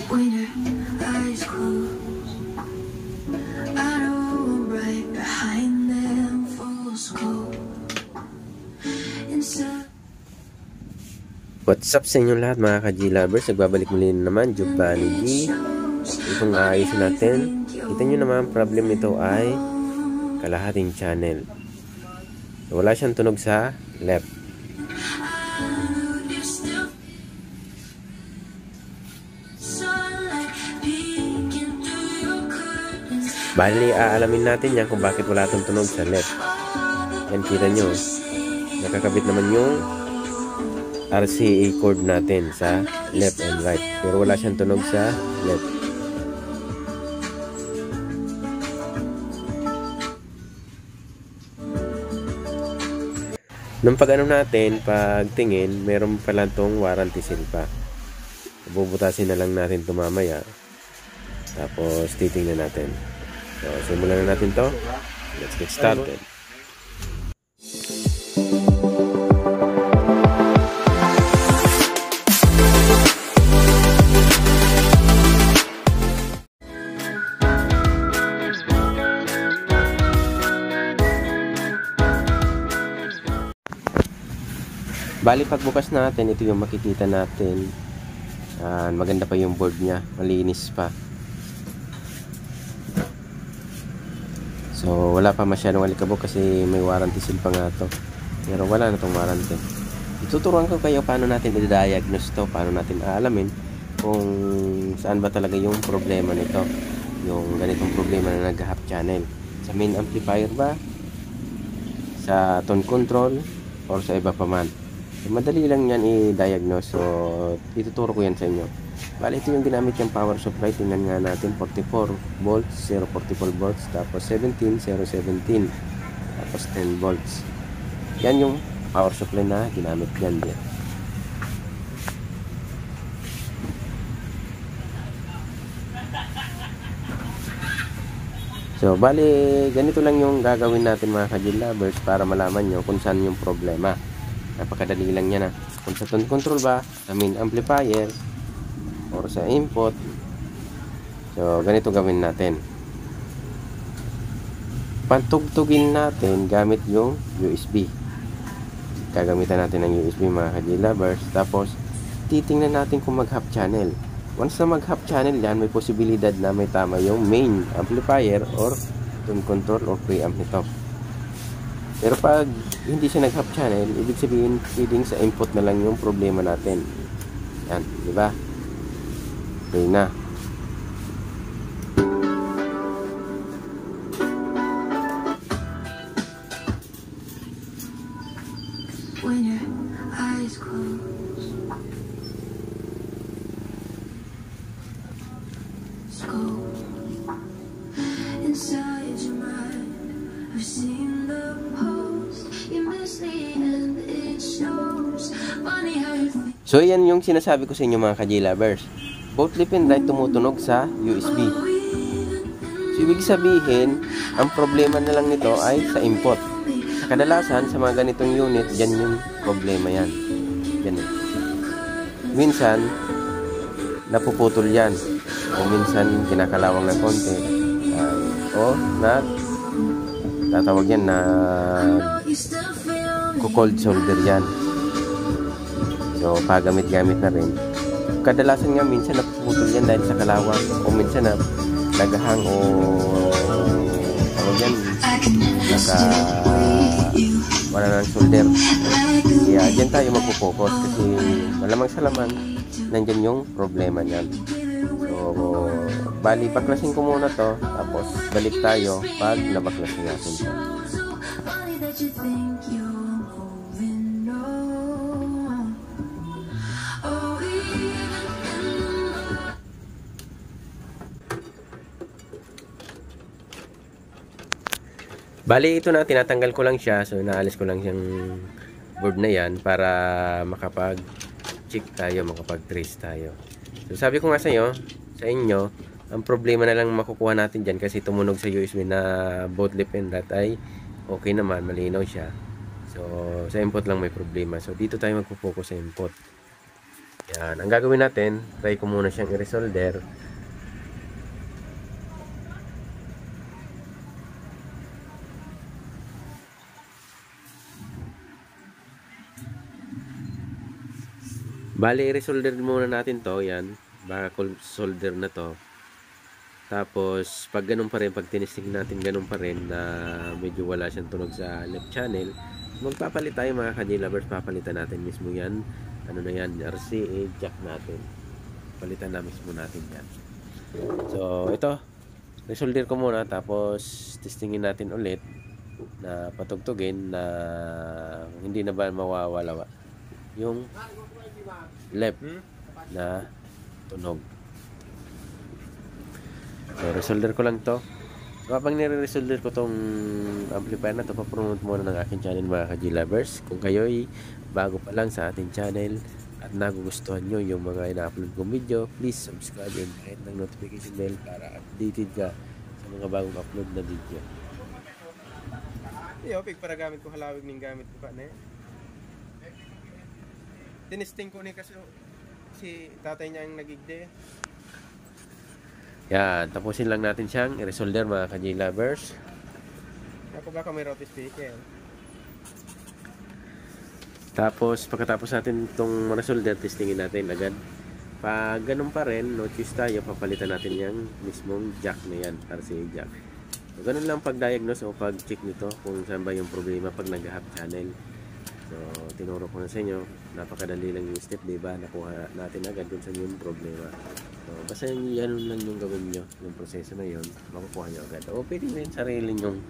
When your eyes close, I know I'm right behind them, full scope. What's up sa inyong lahat mga ka-G-Lovers? Nagbabalik muli naman, Giovanni G. Itong aayusin natin. Kita nyo naman, problem nito ay kalahating channel. So, wala siyang tunog sa left. Bali, aalamin natin yan kung bakit wala itong tunog sa left. Yan, kita nyo. Nakakabit naman yung RCA cord natin sa left and right, pero wala siyang tunog sa left. Nung pag-ano natin, pagtingin, meron pala itong warranty seal pa. Bubutasin na lang natin ito mamaya, tapos titingnan natin. So simulan na natin to. Let's get started. Bali, pagbukas natin, ito yung makikita natin. Maganda pa yung board niya, malinis pa. So wala pa masyadong alikabok kasi may warranty seal pa nga to, pero wala na tong warranty. Ituturuan ko kayo paano natin i-diagnose to, paano natin aalamin kung saan ba talaga yung problema nito, yung ganitong problema na nag-half channel. Sa main amplifier ba, sa tone control, or sa iba pa man. So, madali lang yan i-diagnose. So ituturo ko yan sa inyo. Bali, ito yung ginamit yung power supply. Tingnan nga natin, 44 volts, 044 volts, tapos 17, 017, tapos 10 volts. Yan yung power supply na ginamit yan din. So bali, ganito lang yung gagawin natin mga ka-G-Lovers para malaman nyo kung saan yung problema. Napakadali lang yan. Kung sa tone control ba, sa main amplifier, or sa input. So ganito gawin natin. Pantugtugin natin gamit yung USB. Gagamitan natin ng USB mga ka-G-Lovers. Tapos titingnan natin kung mag-half channel. Once na mag-half channel yan, may posibilidad na may tama yung main amplifier or tone control or preamp nito. Pero pag hindi siya nag-half channel, ibig sabihin feeding sa input na lang yung problema natin. Yan, di ba? Okay na. When your eyes close, scope inside your mind. I've seen the post, you miss the end, it shows. Funny how you think. So yan yung sinasabi ko sa inyo mga ka-G-Lovers. Both left and right tumutunog sa USB. So ibig sabihin, ang problema na lang nito ay sa input. Sa kadalasan, sa mga ganitong unit, dyan yung problema yan. Yan. Minsan, napuputol yan. O minsan, kinakalawang ng konti. O tatawag yan na cold solder yan. So, pagamit-gamit na rin. Kadalasan nga, minsan napuputol yan dahil sa kalawang. O minsan na nagahang o yan, wala ng solder. Kaya dyan tayo magpo-focus kasi malamang sa laman nandyan yung problema niyan. So bali, baklasin ko muna to, tapos balik tayo pag nabaklasin natin to. Bali, ito na, tinatanggal ko lang siya. So naalis ko lang siyang board na yan para makapag-check tayo, makapag-trace tayo. So sabi ko nga sa inyo, ang problema na lang makukuha natin dyan kasi tumunog sa USB na both left and right ay okay naman, malinaw siya. So sa input lang may problema. So dito tayo magpo-focus sa input. Yan. Ang gagawin natin, try ko muna siyang i-resolder. Bali, i-resolder muna natin to. Yan. Baka solder na to. Tapos, pag ganun pa rin, pag tinisting natin ganun pa rin na medyo wala siyang tunog sa left channel, magpapalit tayo mga ka-J-lovers. Papalitan natin mismo yan. Ano na yan? RCA jack natin. Palitan na mismo natin yan. So, ito. Resolder ko muna. Tapos, testingin natin ulit na patugtugin na hindi na ba mawawala yung left na tunog. So, resolder ko lang to. Kapag nire-resolder ko tong amplifier na to, papromote muna ng aking channel mga ka-J-lovers. Kung kayo'y bago pa lang sa ating channel at nagugustuhan nyo yung mga ina-upload kong video, please subscribe and hit ng notification bell para updated ka sa mga bagong upload na video. Iyo, para gamit ko halawig ning gamit ko pa na. Tinisting ko ni kasi si tatay niya ang nagigde. Yan, tapusin lang natin siyang i-resolder mga ka-J-lovers. Ako baka may route speaker. Tapos pagkatapos natin itong resolder, testingin natin agad. Pag ganun pa rin, no choice tayo, papalitan natin yung mismong jack na yan, RCA jack. So, ganun lang pag-diagnose o pag-check nito kung saan ba yung problema pag nag-half channel. So, tinuro ko na sa inyo, napakadali lang yung step, diba? Nakuha natin agad kung saan yung problema. So, basta yan lang yung gawin nyo, yung proseso na yun, makukuha nyo agad. O, pwede rin sarili yung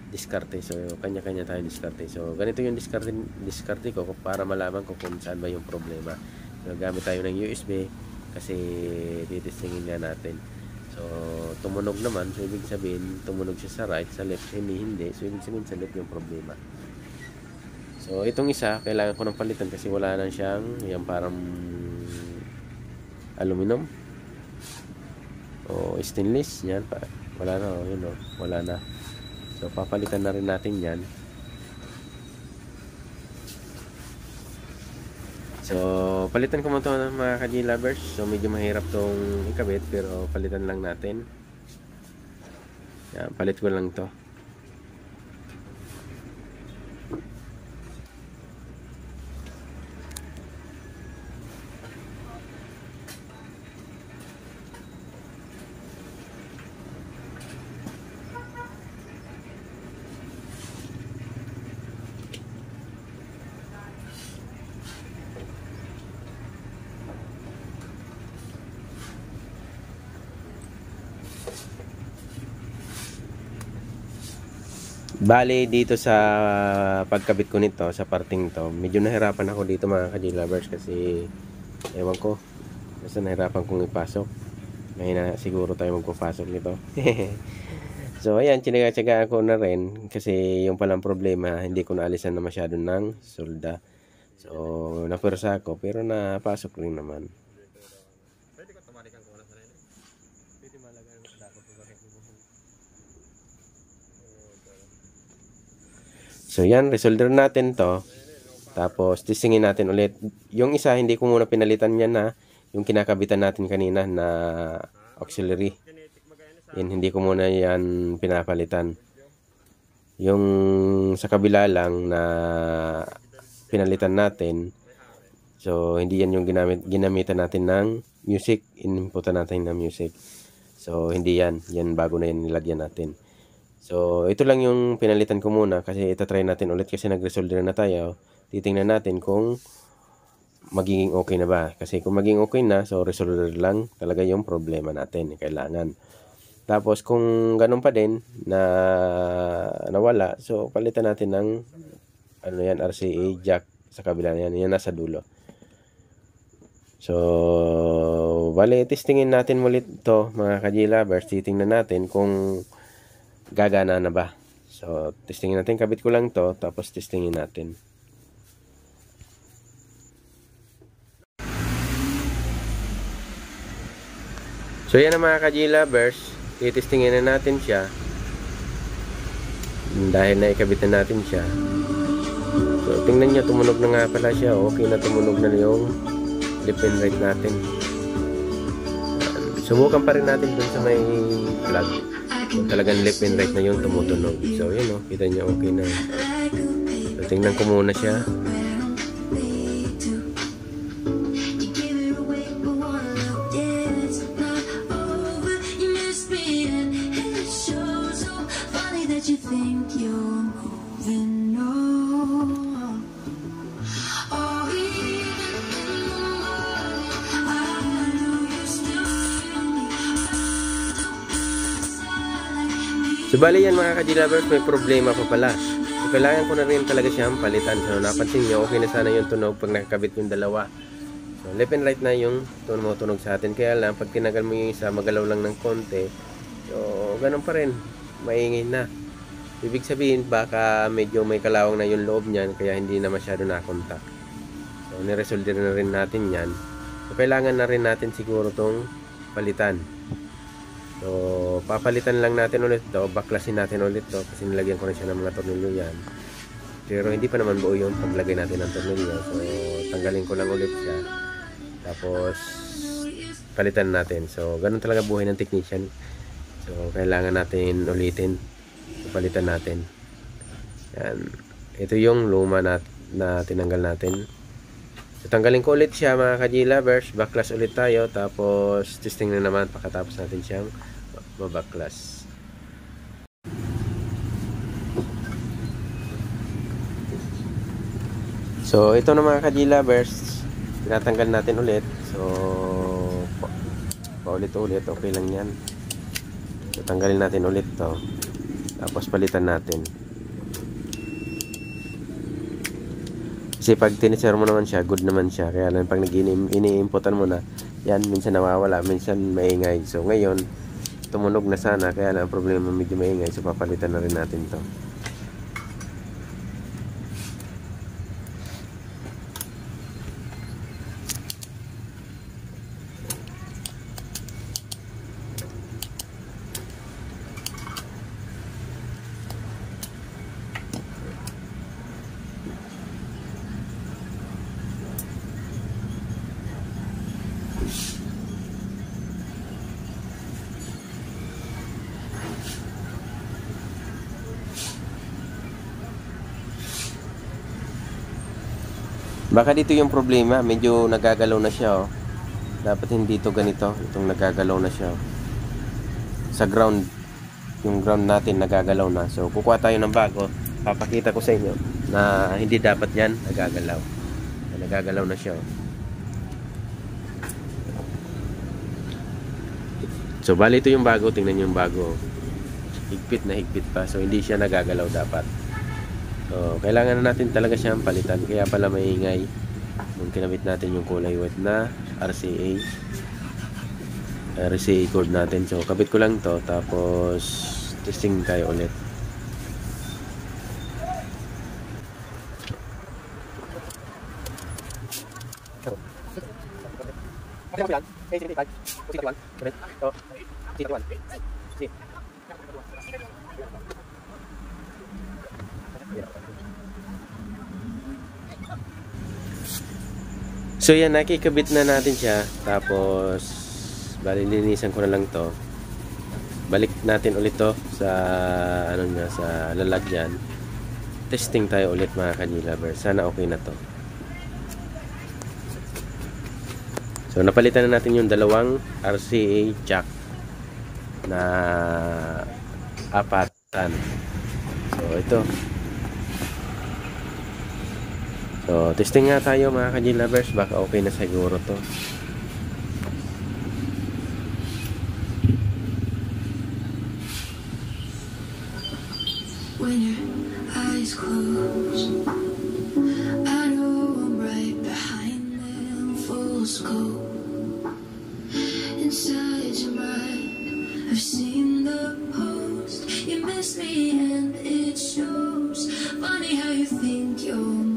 diskarte. So, kanya-kanya tayo diskarte. So, ganito yung diskarte ko para malaman ko kung saan ba yung problema. So, gamit tayo ng USB kasi titistingin nga natin. So, tumunog naman. So, ibig sabihin, tumunog siya sa right, sa left, hindi. So, ibig sabihin sa left yung problema. So, itong isa, kailangan ko ng palitan kasi wala na siyang, yung parang aluminum o stainless, yan. Wala na, yun o, wala na. So, papalitan na rin natin yan. So, palitan ko mo ito mga ka-J-lovers. So, medyo mahirap tong ikabit, pero palitan lang natin. Yan, palit ko lang to. Bale, dito sa pagkabit ko nito, sa parting to, medyo nahirapan ako dito mga ka-J-lovers kasi ewan ko, basta nahirapan kong ipasok. Mahina siguro tayo magpapasok nito. So ayan, tinaga-tsaga ako na rin kasi yung palang problema, hindi ko naalisan na masyado ng solda. So napwersa ako pero napasok rin naman. Pwede ko tumalikan ko na sa rin. Pwede malagan mo dapat ko bakit mo. So yan, resolder natin to. Tapos tisingin natin ulit. Yung isa hindi ko muna pinalitan yan na yung kinakabitan natin kanina na auxiliary. Yan, hindi ko muna yan pinapalitan. Yung sa kabila lang na pinalitan natin. So hindi yan yung ginamitan natin ng music. Inputan natin ng music. So hindi yan. Yan bago na yan nilagyan natin. So, ito lang yung pinalitan ko muna kasi itatry natin ulit kasi nag-resolder na tayo. Titingnan natin kung magiging okay na ba. Kasi kung maging okay na, so resolder lang talaga yung problema natin. Kailangan. Tapos, kung ganun pa din na nawala, so palitan natin ng ano yan, RCA jack sa kabila yan. Yan nasa dulo. So, bali, testingin natin ulit ito mga ka-J-lovers. Titingnan natin kung gagana na ba. So, testingin natin. Kabit ko lang to. Tapos, testingin natin. So, yan ang mga ka-J-lovers. Itestingin na natin siya. Dahil na ikabit na natin siya. So, tingnan nyo. Tumunog na nga pala siya. Okay na tumunog na yung left and right natin. Subukan pa rin natin dun sa may plug. Kung talagang left and right na yung tumutunog. So yun o, kita nyo okay na. So tingnan ko muna siya. So bali yan mga ka-G-Lovers, may problema pa pala. So kailangan ko na rin talaga siyang palitan. So napansin nyo, okay na sana yung tunog pag nakakabit yung dalawa. So left and right na yung tumutunog sa atin. Kaya lang, pag tinagal mo yung isa, magalaw lang ng konti. So ganun pa rin, maingay na. Ibig sabihin, baka medyo may kalawang na yung loob niyan, kaya hindi na masyado nakontak. So niresolve na rin natin yan. So kailangan na rin natin siguro tong palitan. So, papalitan lang natin ulit to, baklasin natin ulit to kasi nilagyan ko na siya ng mga tornilyo yan. Pero hindi pa naman buo yung paglagay natin ng tornilyo. So, tanggalin ko lang ulit siya. Tapos, palitan natin. So, ganun talaga buhay ng technician. So, kailangan natin ulitin. So, palitan natin. Yan. Ito yung luma na tinanggal natin. So, tanggalin ko ulit siya mga ka-G-Lovers. Backlas ulit tayo. Tapos, testing na naman pagkatapos natin siyang mabaklas. So, ito na mga ka-G-Lovers. Tinatanggal natin ulit. So, paulit-ulit. Okay lang yan. So, tanggalin natin ulit to. Tapos, palitan natin. Kasi pag tinisir mo naman siya, good naman siya. Kaya lang pag ini-inputan mo na, yan, minsan nawawala, minsan maingay. So ngayon, tumunog na sana. Kaya lang problema medyo maingay. So papalitan na rin natin to. Baka dito yung problema, medyo nagagalaw na siya oh. Dapat hindi ito ganito, itong nagagalaw na siya oh. Sa ground, yung ground natin nagagalaw na. So kukuha tayo ng bago, papakita ko sa inyo na hindi dapat yan nagagalaw. Nagagalaw na siya oh. So bali ito yung bago, tingnan yung bago. Higpit na higpit pa, so hindi siya nagagalaw dapat. So, kailangan na natin talaga siyang palitan. Kaya pala maingay nung kinabit natin yung kulay white na RCA cord natin. So, kabit ko lang to. Tapos, testing tayo ulit. So yan, nakikabit na natin siya. Tapos balilinisan ko na lang to. Balik natin ulit to sa ano niya, sa lalagyan. Testing tayo ulit mga ka-G-Lovers. Sana okay na to. So napalitan na natin yung dalawang RCA jack na apatan. So ito. So, testing nga tayo mga ka-G-Lovers. Baka okay na siguro to. When your eyes close, I know I'm right behind them, full scope. Inside your mind, I've seen the post. You miss me and it shows. Funny how you think you're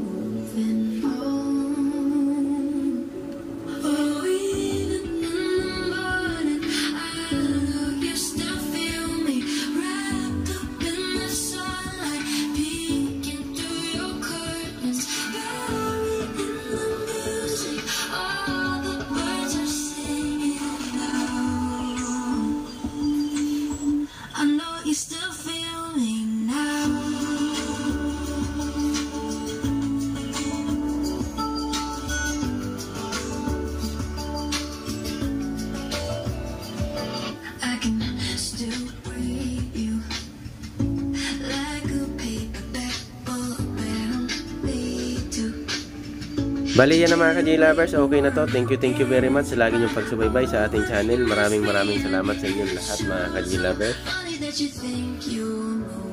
all the Bali yan na mga ka-J-Lovers, okay na to. Thank you very much sa lagi niyong pagsubaybay sa ating channel. Maraming salamat sa inyong lahat mga ka-J-Lovers. Funny that you think you know